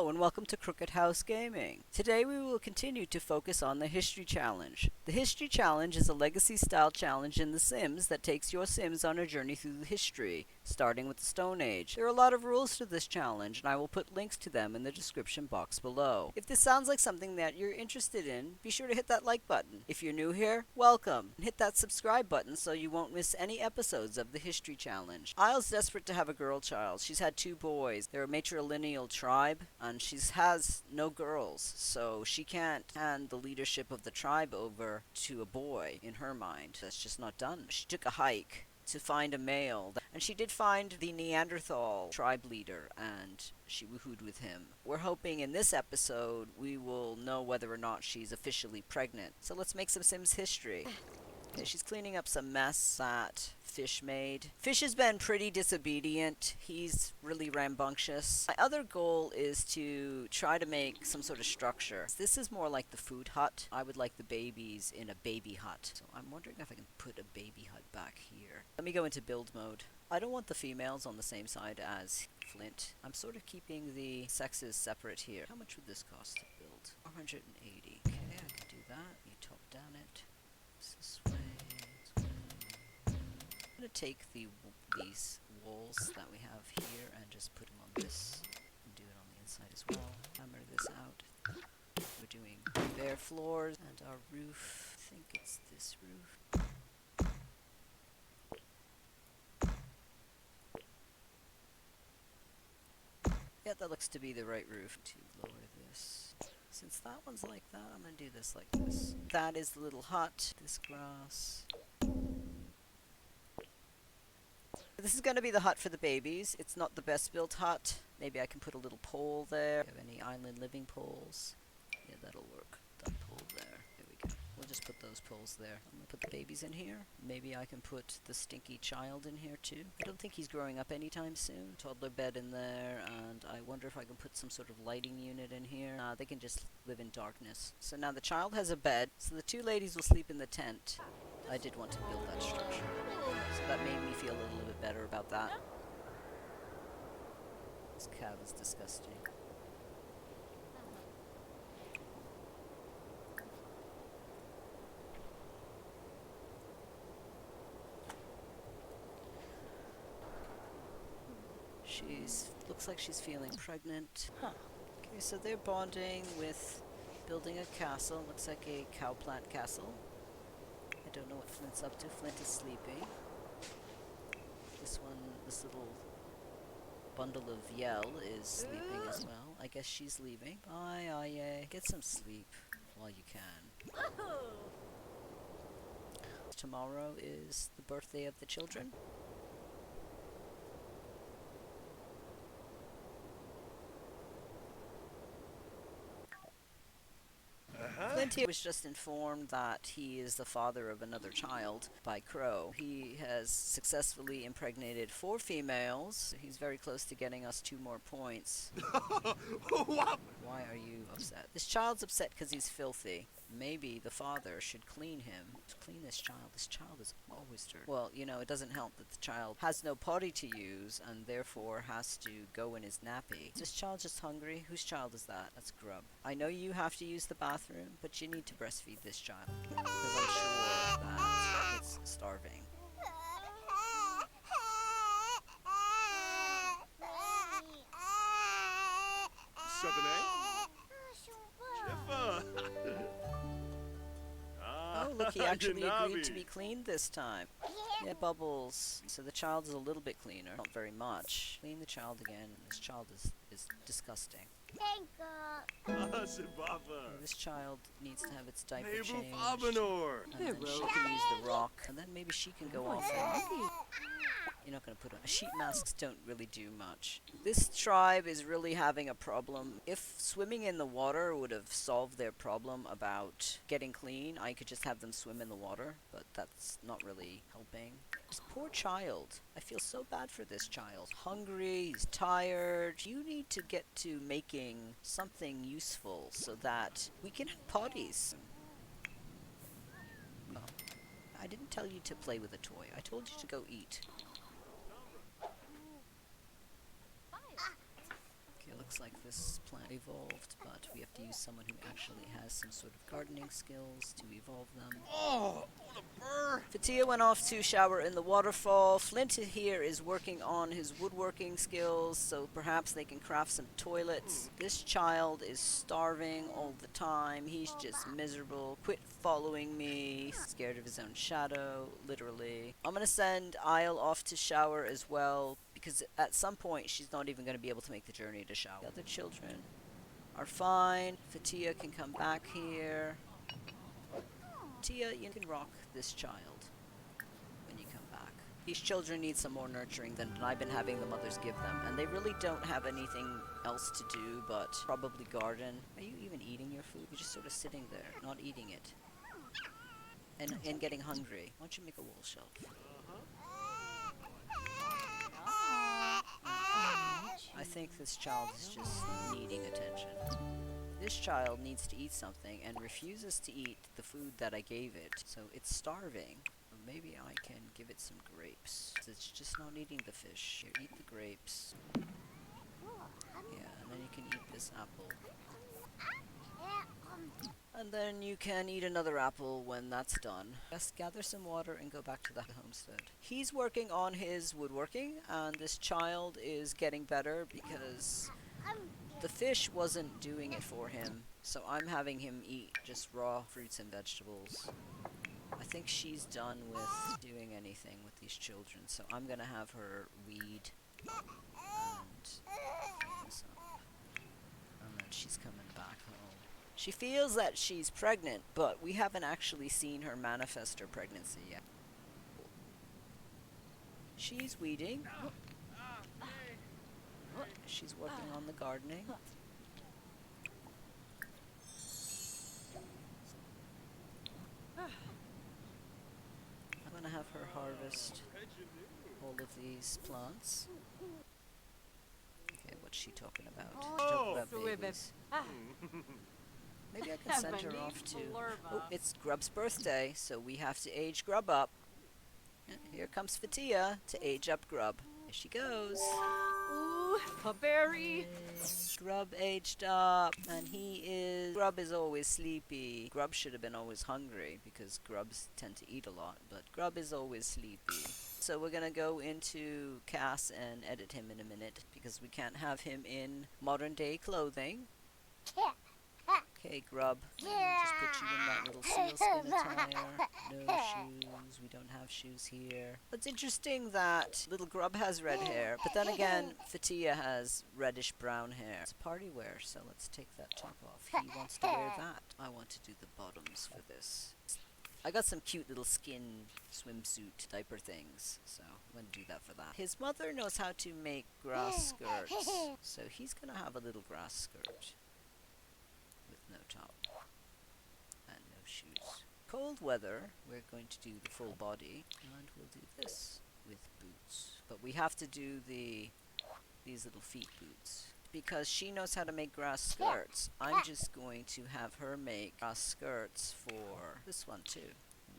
Hello and welcome to Crooked House Gaming. Today we will continue to focus on the History Challenge. The History Challenge is a legacy-style challenge in The Sims that takes your Sims on a journey through the history, starting with the Stone Age. There are a lot of rules to this challenge, and I will put links to them in the description box below. If this sounds like something that you're interested in, be sure to hit that like button. If you're new here, welcome, and hit that subscribe button so you won't miss any episodes of the History Challenge. Isle's desperate to have a girl child. She's had 2 boys. They're a matrilineal tribe, and she has no girls, so she can't hand the leadership of the tribe over to a boy in her mind. That's just not done. She took a hike to find a male, and she did find the Neanderthal tribe leader, and she woohooed with him. We're hoping in this episode we will know whether or not she's officially pregnant. So let's make some Sims history. Okay, she's cleaning up some mess that Fish made. Fish has been pretty disobedient. He's really rambunctious. My other goal is to try to make some sort of structure. This is more like the food hut. I would like the babies in a baby hut. So I'm wondering if I can put a baby hut back here. Let me go into build mode. I don't want the females on the same side as Flint. I'm sort of keeping the sexes separate here. How much would this cost to build? 480. Okay, I can do that. You top down it. This way. I'm going to take these walls that we have here and just put them on this and do it on the inside as well. Hammer this out. We're doing bare floors and our roof. I think it's this roof. Yeah, that looks to be the right roof. To lower this. Since that one's like that, I'm going to do this like this. That is the little hut. This grass. This is going to be the hut for the babies. It's not the best built hut. Maybe I can put a little pole there. Do you have any island living poles? Yeah, that'll work. That pole there. There we go. We'll just put those poles there. I'm going to put the babies in here. Maybe I can put the stinky child in here too. I don't think he's growing up anytime soon. Toddler bed in there, and I wonder if I can put some sort of lighting unit in here. They can just live in darkness. So now the child has a bed, so the 2 ladies will sleep in the tent. I did want to build that structure. So that made me feel a little bit better about that. This cow is disgusting. Looks like she's feeling pregnant. Huh. Okay, so they're bonding with building a castle. Looks like a cow plant castle. I don't know what Flint's up to. Flint is sleeping. This little bundle of Yell is sleeping as well. I guess she's leaving. Bye, Aye. Get some sleep while you can. Tomorrow is the birthday of the children. Flint was just informed that he is the father of another child by Crow. He has successfully impregnated 4 females. He's very close to getting us 2 more points. Why are you upset? This child's upset because he's filthy. Maybe the father should clean him. Clean this child. This child is always dirty. Well, you know, it doesn't help that the child has no potty to use and therefore has to go in his nappy. Is this child just hungry? Whose child is that? That's Grub. I know you have to use the bathroom, but you need to breastfeed this child because I'm sure that it's starving. Oh, look, he actually agreed to be cleaned this time. Yeah, Bubbles. So the child is a little bit cleaner. Not very much. Clean the child again. This child is disgusting. This child needs to have its diaper changed. And then she can use the rock. And then maybe she can go off and... You're not going to put on... Sheep masks don't really do much. This tribe is really having a problem. If swimming in the water would have solved their problem about getting clean, I could just have them swim in the water. But that's not really helping. This poor child. I feel so bad for this child. Hungry, he's tired. You need to get to making something useful so that we can have potties. Oh. I didn't tell you to play with a toy. I told you to go eat. looks like this plant evolved, but we have to use someone who actually has some sort of gardening skills to evolve them. Oh, what a burr! Fatia went off to shower in the waterfall. Flint here is working on his woodworking skills, so perhaps they can craft some toilets. This child is starving all the time. He's just miserable. Quit following me. Scared of his own shadow, literally. I'm gonna send Isle off to shower as well, because at some point she's not even gonna be able to make the journey to shower. The other children are fine. Fatia can come back here. Tia, you can rock this child when you come back. These children need some more nurturing than I've been having the mothers give them, and they really don't have anything else to do but probably garden. Are you even eating your food? You're just sort of sitting there, not eating it. And getting hungry. Why don't you make a wall shelf? I think this child is just needing attention. This child needs to eat something and refuses to eat the food that I gave it, so it's starving. Or maybe I can give it some grapes. It's just not eating the fish. Here, eat the grapes. Yeah, and then you can eat this apple. And then you can eat another apple when that's done. Just gather some water and go back to the homestead. He's working on his woodworking, and this child is getting better because the fish wasn't doing it for him, so I'm having him eat just raw fruits and vegetables. I think she's done with doing anything with these children, so I'm gonna have her weed and clean this up. And then she's coming back home. She feels that she's pregnant, but we haven't actually seen her manifest her pregnancy yet. She's weeding. She's working on the gardening. I'm gonna have her harvest all of these plants. Okay, what's she talking about? Talking about babies. Maybe I can send her off to... Oh, it's Grub's birthday, so we have to age Grub up. Here comes Fatia to age up Grub. Here she goes. Ooh, a berry. Grub aged up, and Grub is always sleepy. Grub should have been always hungry, because grubs tend to eat a lot, but Grub is always sleepy. So we're gonna go into Cass and edit him in a minute, because we can't have him in modern day clothing. Okay, Grub, just put you in that little sealskin attire. No shoes, we don't have shoes here. It's interesting that little Grub has red hair, but then again, Fatia has reddish brown hair. It's party wear, so let's take that top off. He wants to wear that. I want to do the bottoms for this. I got some cute little skin swimsuit diaper things, so I'm going to do that for that. His mother knows how to make grass skirts, so he's going to have a little grass skirt. No top and no shoes. Cold weather, we're going to do the full body, and we'll do this with boots. But we have to do these little feet boots because she knows how to make grass skirts. I'm just going to have her make grass skirts for this one too.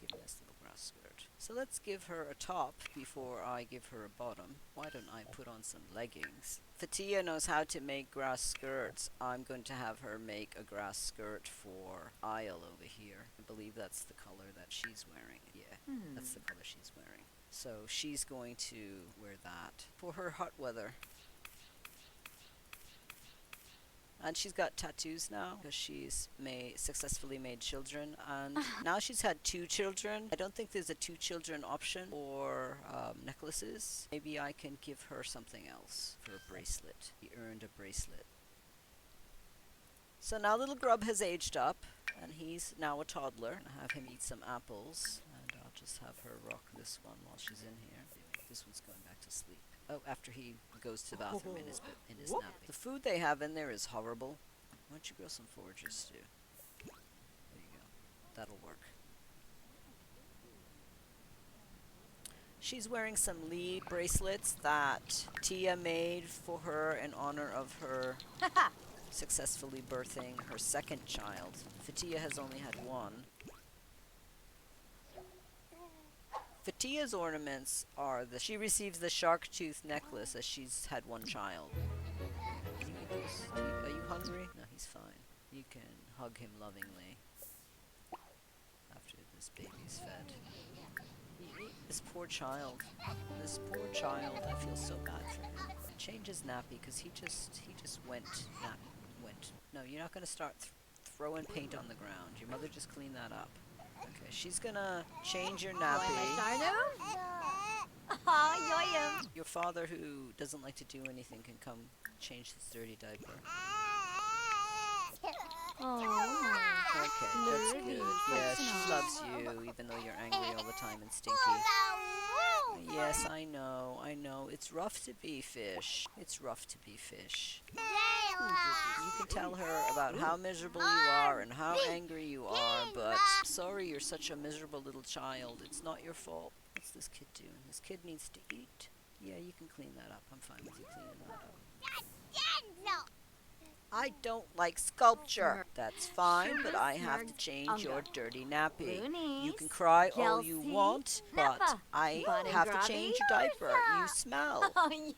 Give me this little grass skirt. So let's give her a top before I give her a bottom. Why don't I put on some leggings? Fatia knows how to make grass skirts. I'm going to have her make a grass skirt for Isle over here. I believe that's the color that she's wearing. Yeah, that's the color she's wearing. So she's going to wear that for her hot weather. And she's got tattoos now because she's successfully made children, and now she's had 2 children. I don't think there's a 2 children option for necklaces. Maybe I can give her something else for a bracelet. He earned a bracelet. So now little Grub has aged up, and he's now a toddler. I'll have him eat some apples, and I'll just have her rock this one while she's in here. This one's going back to sleep. Oh, after he goes to the bathroom in his napping. The food they have in there is horrible. Why don't you grow some forages too? There you go. That'll work. She's wearing some lead bracelets that Tia made for her in honor of her successfully birthing her 2nd child. Fatia has only had 1. Fatia's ornaments are she receives the shark tooth necklace as she's had 1 child. Can you eat Are you hungry? No, he's fine. You can hug him lovingly after this baby's fed. This poor child. This poor child. I feel so bad for him. Change his nappy because he just went. No, you're not gonna start throwing paint on the ground. Your mother just cleaned that up. Okay, she's gonna change your nappy. Your father, who doesn't like to do anything, can come change his dirty diaper. Okay, that's good. Yeah, she loves you, even though you're angry all the time and stinky. Yes, I know. It's rough to be fish. It's rough to be fish. You can tell her about how miserable you are and how angry you are, but sorry you're such a miserable little child. It's not your fault. What's this kid doing? This kid needs to eat. Yeah, you can clean that up. I'm fine with you cleaning that up. I don't like sculpture. That's fine, but I have to change your dirty nappy. You can cry all you want, but I have to change your diaper. You smell. So he's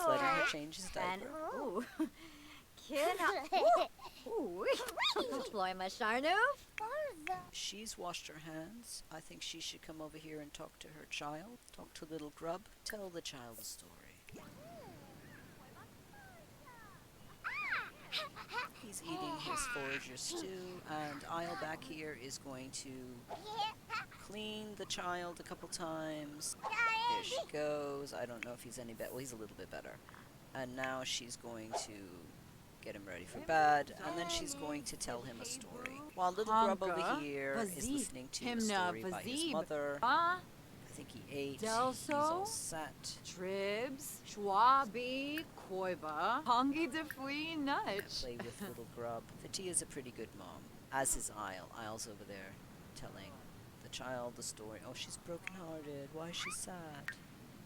letting her change his diaper. She's washed her hands. I think she should come over here and talk to her child. Talk to little Grub. Tell the child a story. He's eating his forager stew, and Isle back here is going to clean the child a couple times. There she goes. I don't know if he's any better. Well, he's a little bit better. And now she's going to get him ready for bed, and then she's going to tell him a story. While little Grub over here is listening to a story by his mother. I think he ate. He's all set. Tribs, Schwabi, Koiba, Hongi de Fui Nutch. Play with little Grub. Fati is a pretty good mom, as is Isle. Isle's over there telling the child the story. Oh, she's brokenhearted. Why is she sad?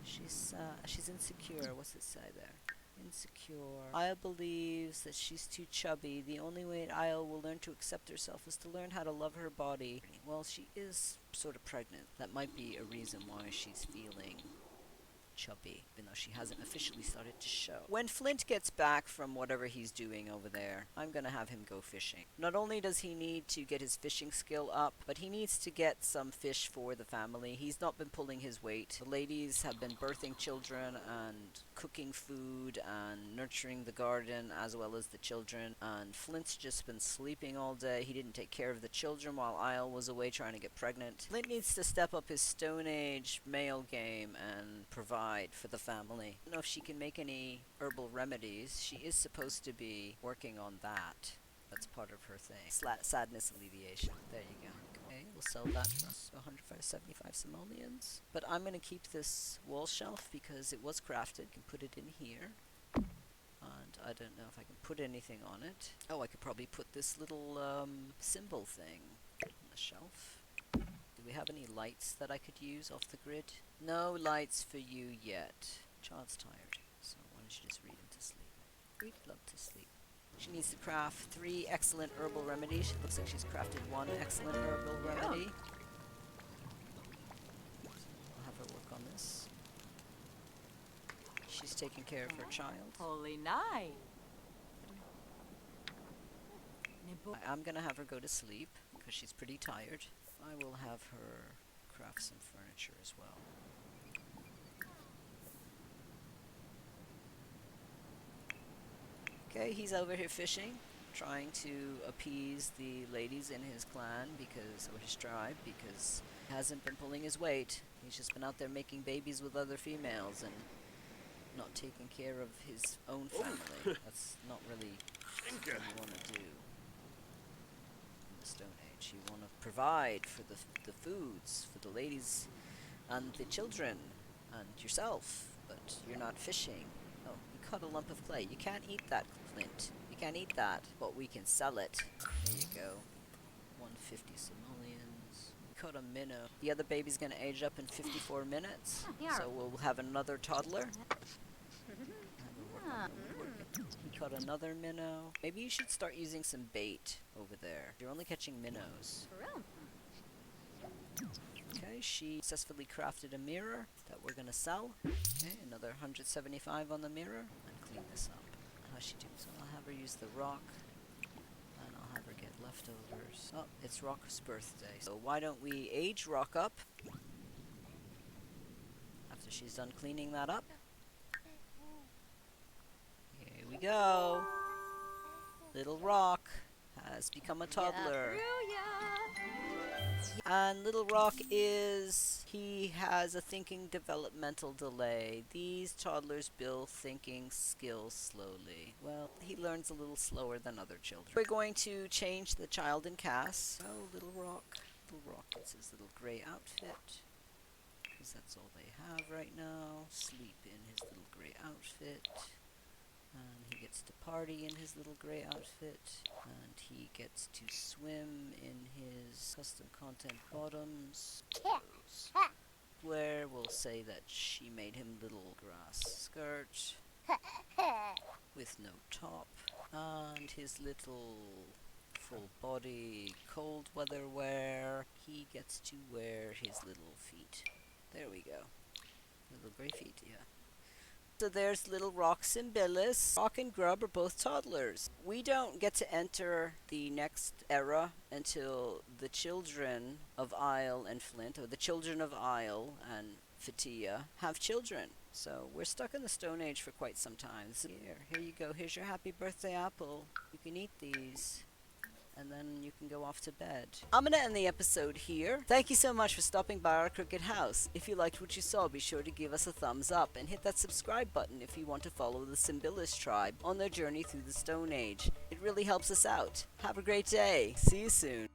She's sad. She's insecure. What's it say there? Insecure. Isle believes that she's too chubby. The only way Isle will learn to accept herself is to learn how to love her body. Well, she is sort of pregnant. That might be a reason why she's feeling chubby, even though she hasn't officially started to show. When Flint gets back from whatever he's doing over there, I'm gonna have him go fishing. Not only does he need to get his fishing skill up, but he needs to get some fish for the family. He's not been pulling his weight. The ladies have been birthing children and cooking food and nurturing the garden as well as the children, and Flint's just been sleeping all day. He didn't take care of the children while Isle was away trying to get pregnant. Flint needs to step up his Stone Age male game and provide for the family. I don't know if she can make any herbal remedies. She is supposed to be working on that. That's part of her thing. Sadness alleviation. There you go. Okay, we'll sell that for 175 simoleons. But I'm going to keep this wall shelf because it was crafted. I can put it in here. And I don't know if I can put anything on it. Oh, I could probably put this little symbol thing on the shelf. Do we have any lights that I could use off the grid? No lights for you yet. Child's tired, so why don't you just read him to sleep? We'd love to sleep. She needs to craft 3 excellent herbal remedies. It looks like she's crafted 1 excellent herbal remedy. So I'll have her work on this. She's taking care of her child. Holy night. I'm gonna have her go to sleep because she's pretty tired. I will have her craft some furniture as well. Okay, he's over here fishing, trying to appease the ladies in his clan or his tribe, because he hasn't been pulling his weight. He's just been out there making babies with other females and not taking care of his own family. That's not really what you want to do in the Stone Age. You want to provide for the foods for the ladies and the children and yourself, but you're not fishing. Oh, you caught a lump of clay. You can't eat that, Flint. You can't eat that, but we can sell it. There you go. 150 simoleons. You caught a minnow. The other baby's gonna age up in 54 minutes, so we'll have another toddler. He caught another minnow. Maybe you should start using some bait over there. You're only catching minnows. Okay, she successfully crafted a mirror that we're gonna sell. Okay, another 175 on the mirror. And clean this up. I she do? So I'll have her use the rock, and I'll have her get leftovers. Oh, it's Rock's birthday. So why don't we age Rock up after she's done cleaning that up? Here we go. Little Rock has become a toddler. And Little Rock he has a thinking developmental delay. These toddlers build thinking skills slowly. Well, he learns a little slower than other children. We're going to change the child in cast. Oh, Little Rock. Little Rock gets his little gray outfit, because that's all they have right now. Sleep in his little gray outfit. And he gets to party in his little gray outfit, and he gets to swim in his custom content bottoms. Where we'll say that she made him little grass skirt with no top, and his little full body cold weather wear. He gets to wear his little feet. There we go. Little gray feet, yeah. So there's Little Rock Simbilis. Rock and Grub are both toddlers. We don't get to enter the next era until the children of Isle and Flint, or the children of Isle and Fatia, have children. So we're stuck in the Stone Age for quite some time. Here you go. Here's your happy birthday apple. You can eat these, and then you can go off to bed. I'm going to end the episode here. Thank you so much for stopping by our crooked house. If you liked what you saw, be sure to give us a thumbs up and hit that subscribe button if you want to follow the Simbilis Tribe on their journey through the Stone Age. It really helps us out. Have a great day. See you soon.